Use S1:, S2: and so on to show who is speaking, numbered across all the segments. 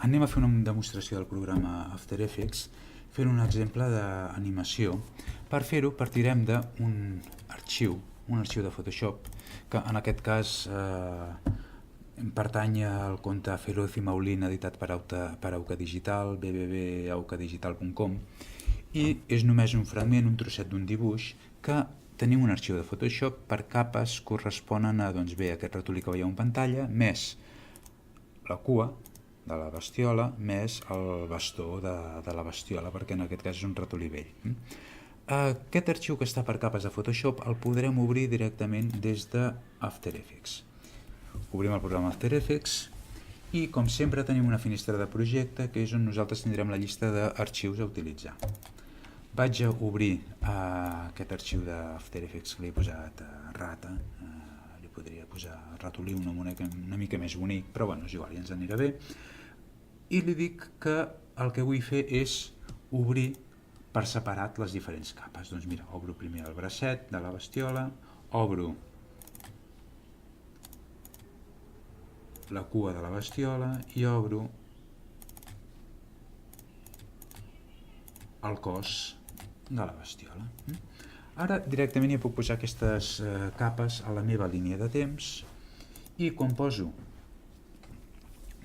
S1: Anem a fer una demostració del programa After Effects fent un exemple d'animació. Per fer-ho partirem d'un arxiu de Photoshop, que en aquest cas pertany al compte Feroz i Maulin editat per Auca Digital, www.aucadigital.com, i és només un fragment, un trosset d'un dibuix que tenim un arxiu de Photoshop per capes corresponen a aquest ratolí que veieu en pantalla, més la cua de la bestiola més el bastó de la bestiola, perquè en aquest cas és un ratolí vell. Aquest arxiu que està per capes de Photoshop el podrem obrir directament des de After Effects. Obrim el programa After Effects i, com sempre, tenim una finestra de projecte que és on nosaltres tindrem la llista d'arxius a utilitzar. Vaig a obrir aquest arxiu d'After Effects que li he posat rata, li podria posar ratolí una mica més bonic, però bueno, és igual, ja ens anirà bé. I li dic que el que vull fer és obrir per separat les diferents capes. Doncs mira, obro primer el bracet de la bestiola, obro la cua de la bestiola i obro el cos de la bestiola. Ara directament hi puc posar aquestes capes a la meva línia de temps i quan poso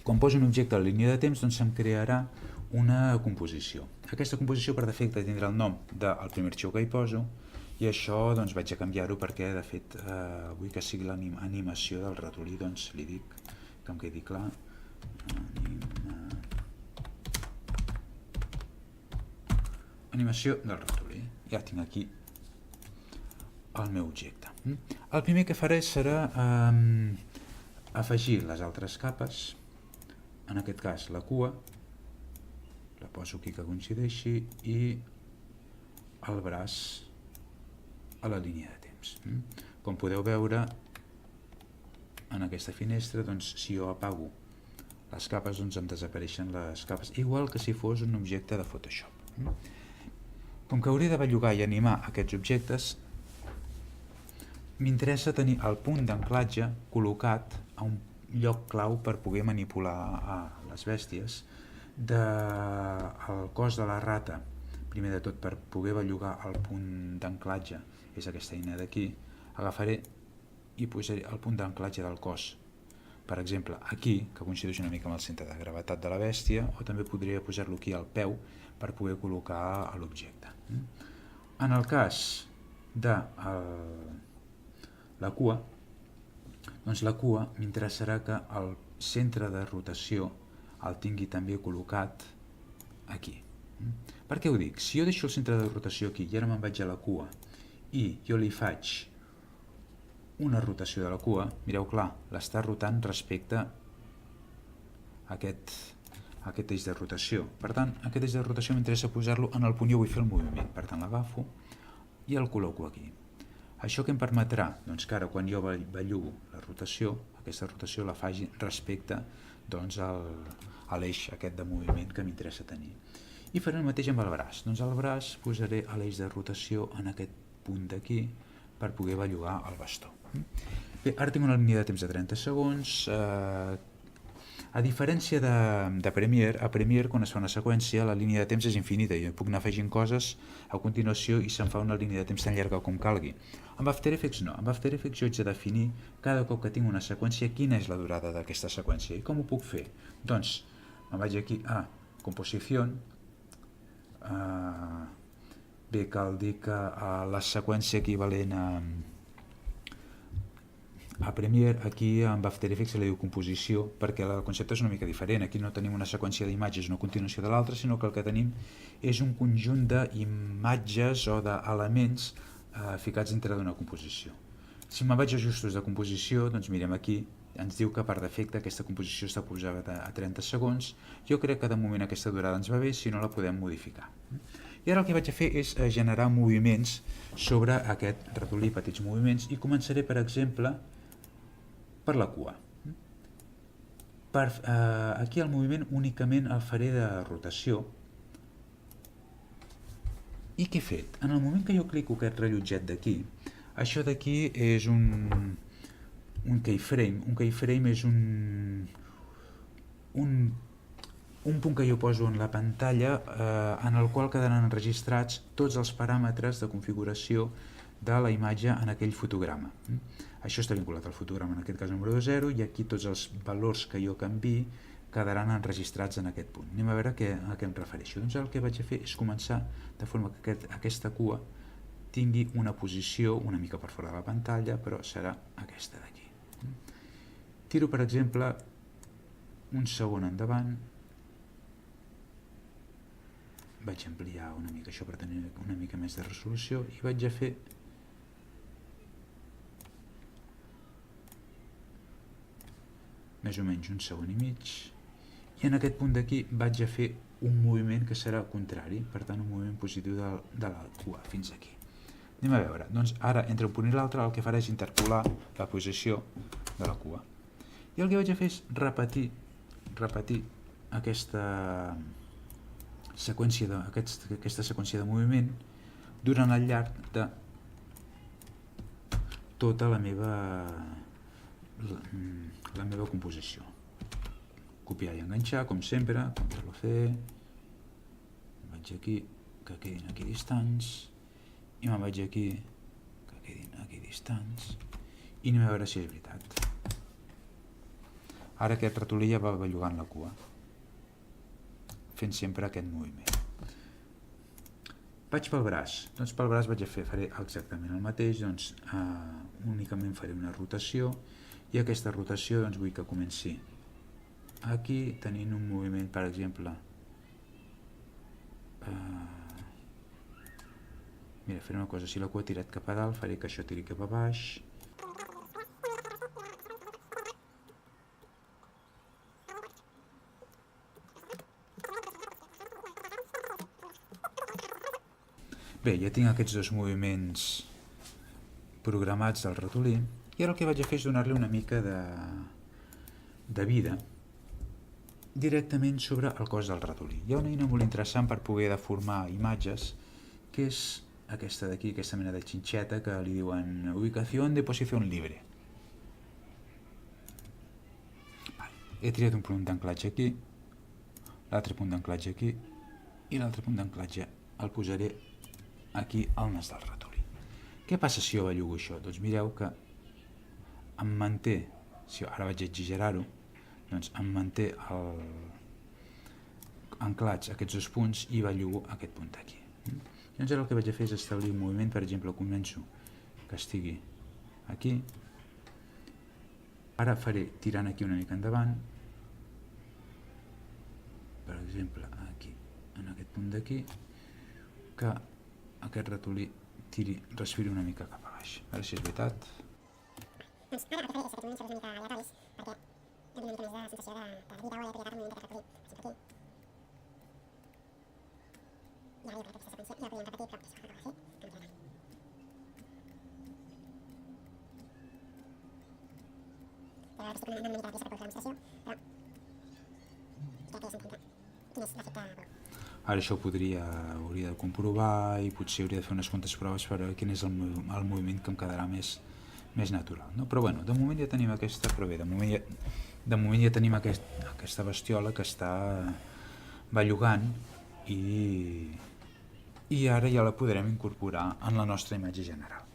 S1: un objecte a la línia de temps, doncs se'm crearà una composició. Aquesta composició per defecte tindrà el nom del primer arxiu que hi poso i això doncs vaig a canviar-ho perquè de fet vull que sigui l'animació del ratolí, doncs li dic que em quedi clar, animació del ratolí. Ja tinc aquí el meu objecte. El primer que faré serà afegir les altres capes, en aquest cas la cua, la poso aquí que coincideixi, i el braç a la línia de temps. Com podeu veure en aquesta finestra, doncs, si jo apago les capes, doncs em desapareixen les capes, igual que si fos un objecte de Photoshop. Com que hauré de bellugar i animar aquests objectes, m'interessa tenir el punt d'anclatge col·locat a un lloc clau per poder manipular les bèsties. El cos de la rata, primer de tot, per poder bellugar el punt d'anclatge, és aquesta eina d'aquí, agafaré i posaré el punt d'anclatge del cos, per exemple aquí, que coincideix una mica amb el centre de gravetat de la bèstia, o també podria posar-lo aquí al peu per poder col·locar l'objecte. En el cas de la cua, doncs la cua m'interessarà que el centre de rotació el tingui també col·locat aquí. Per què ho dic? Si jo deixo el centre de rotació aquí i ara me'n vaig a la cua i jo li faig una rotació de la cua, mireu clar, l'està rotant respecte a aquest eix de rotació. Per tant, aquest eix de rotació m'interessa posar-lo en el punt, jo vull fer el moviment, per tant l'agafo i el col·loco aquí. Això què em permetrà? Doncs que ara quan jo bellugo la rotació, aquesta rotació la faci respecte a l'eix aquest de moviment que m'interessa tenir. I faré el mateix amb el braç. Doncs el braç posaré l'eix de rotació en aquest punt d'aquí per poder bellugar el bastó. Bé, ara tinc una línia de temps de 30 segons. A diferència de Premiere, a Premiere quan es fa una seqüència la línia de temps és infinita, jo puc anar afegint coses a continuació i se'm fa una línia de temps tan llarga com calgui. Amb After Effects no, amb After Effects jo haig de definir cada cop que tinc una seqüència quina és la durada d'aquesta seqüència. I com ho puc fer? Doncs me'n vaig aquí a Composició, bé, cal dir que la seqüència equivalent a Premiere, aquí amb After Effects se li diu composició perquè el concepte és una mica diferent. Aquí no tenim una seqüència d'imatges, una continuació de l'altra, sinó que el que tenim és un conjunt d'imatges o d'elements ficats dintre d'una composició. Si me'n vaig a ajustos de composició, doncs mirem aquí, ens diu que per defecte aquesta composició està posada a 30 segons. Jo crec que de moment aquesta durada ens va bé, si no la podem modificar. I ara el que vaig a fer és generar moviments sobre aquest ratolí, petits moviments, i començaré, per exemple, per la cua. Aquí el moviment únicament el faré de rotació. I què he fet? En el moment que jo clico aquest rellotget d'aquí, això d'aquí és un keyframe. Un keyframe és un un punt que jo poso en la pantalla en el qual quedaran enregistrats tots els paràmetres de configuració de la imatge en aquell fotograma. Això està vinculat al fotograma, en aquest cas número 0, i aquí tots els valors que jo canviï quedaran enregistrats en aquest punt. Anem a veure a què em refereixo. Doncs el que vaig a fer és començar de forma que aquesta cua tingui una posició una mica per fora de la pantalla, però serà aquesta d'aquí. Tiro, per exemple, un segon endavant, vaig ampliar una mica això per tenir una mica més de resolució i vaig a fer més o menys un segon i mig, i en aquest punt d'aquí vaig a fer un moviment que serà contrari, per tant un moviment positiu de la cua fins aquí. Anem a veure, doncs ara entre un punt i l'altre el que farà és interpolar la posició de la cua, i el que vaig a fer és repetir aquesta seqüència de moviment durant el llarg de tota la meva composició. Copiar i enganxar, com sempre, Ctrl+C, vaig aquí, que quedin aquí distants, i me'n vaig aquí, que quedin aquí distants, i anem a veure si és veritat. Ara aquest ratolí ja va bellugant la cua, fent sempre aquest moviment. Vaig pel braç, doncs pel braç faré exactament el mateix, doncs únicament faré una rotació, i aquesta rotació doncs vull que comenci aquí, tenint un moviment, per exemple, mira, faré una cosa, si la cua ha tirat cap a dalt, faré que això tiri cap a baix, bé, ja tinc aquests dos moviments programats del ratolí, i ara el que vaig a fer és donar-li una mica de vida directament sobre el cos del ratolí. Hi ha una eina molt interessant per poder deformar imatges, que és aquesta d'aquí, aquesta mena de xinxeta que li diuen ubicació de posició libre. He triat un punt d'anclatge aquí, l'altre punt d'anclatge aquí, i l'altre punt d'anclatge el posaré aquí al nas del ratolí. Què passa si jo bellugo això? Doncs mireu que em manté, si ara vaig exagerar-ho, doncs em manté anclats aquests dos punts i bellugo aquest punt aquí. Llavors ara el que vaig a fer és establir un moviment, per exemple, començo que estigui aquí, ara faré tirant aquí una mica endavant, per exemple aquí, en aquest punt d'aquí, que aquest ratolí respiri una mica cap a baix. A veure si és veritat.
S2: Doncs ara el que faré és aquests moviments una mica aleatoris perquè doni una mica més de sensació de vida o de prioritat al moviment d'aquest ratolí. Per exemple aquí. I ara jo crec que aquesta seqüència ja la podríem repetir, però és el que acaba de fer, que no queda tant. Però ara estic anant una mica de pressa per la demostració, però crec que ja s'entén quin és l'efecte blau.
S1: Ara això hauria de comprovar i potser hauria de fer unes quantes proves per veure quin és el moviment que em quedarà més natural. No? Però bueno, de moment ja tenim aquesta, però bé, de moment ja tenim aquesta bestiola que està bellugant i ara ja la podrem incorporar en la nostra imatge general.